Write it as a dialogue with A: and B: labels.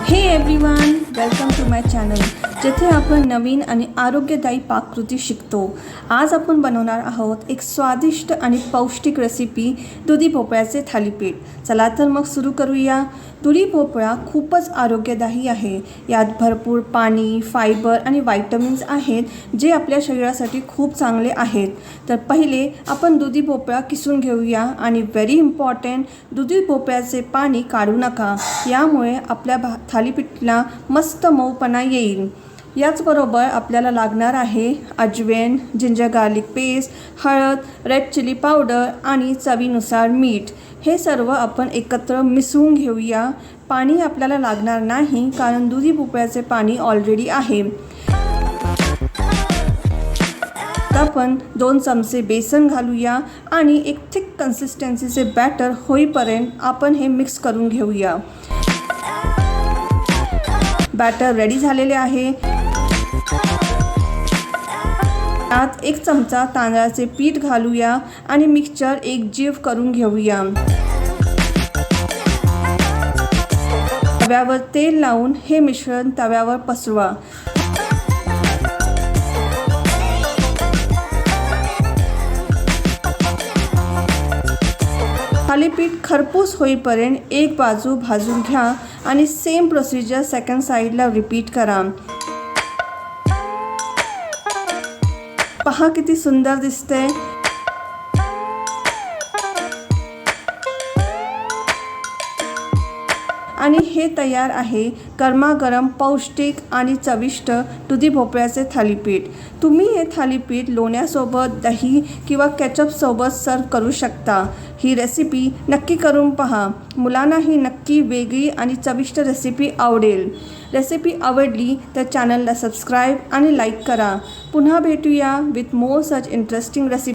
A: हे everyone, welcome to my channel, जेथे आपण नवीन आणि आरोग्यदायी पाककृती शिकतो। आज आपण बनवणार आहोत एक स्वादिष्ट आणि पौष्टिक रेसिपी, दुधी भोपळ्याचे थालीपीठ। चला तर मग सुरू करूया। दुधी भोपळा खूपच आरोग्यदायी आहे। यात भरपूर पाणी, फायबर आणि व्हिटॅमिन्स आहेत, जे आपल्या शरीरासाठी खूप चांगले आहेत। तर पहिले आपण दुधी भोपळा किसून घेऊया आणि व्हेरी इम्पॉर्टंट, दुधी भोपळ्याचे पाणी काढू नका, यामुळे आपल्या थालीपीठला मस्त मऊपणा येईल। याचबरोबर आपल्याला लागणार आहे अजवाइन, जिंजर गार्लिक पेस्ट, हळद, रेड चिली पावडर आणि चवीनुसार मीठ। हे सर्व आपण एकत्र मिसळून घेऊया। पाणी आपल्याला लागणार नाही, कारण दुधी भोपळ्याचे पाणी ऑलरेडी आहे। आपण 2 चमचे बेसन घालूया आणि एक थिक कन्सिस्टन्सीचे बॅटर होईपर्यंत आपण हे मिक्स करून घेऊया। बॅटर रेडी झालेले आहे। त्यात 1 चमचा तांदळाचे पीठ घालूया आणि मिक्सचर एकजीव करून घेऊया। तव्यावर तेल लावून हे मिश्रण तव्यावर पसरवा। थालीपीठ खरपूस होईपर्यंत एक बाजू भाजून घ्या आणि सेम प्रोसिजर सेकंड साइडला रिपीट करा। पहा किती सुंदर दिसते। आणि हे तयार आहे गरमागरम पौष्टिक आणि चविष्ट दुधी भोपळ्याचे थालीपीठ। तुम्ही हे थालीपीठ लोण्यासोबत, दही किंवा केचपसोबत सर्व करू शकता। ही रेसिपी नक्की करून पहा। मुलांना ही नक्की वेगळी आणि चविष्ट रेसिपी आवडेल। रेसिपी आवडली तर चॅनलला सबस्क्राईब आणि लाईक करा। पुन्हा भेटूया with more such interesting recipe.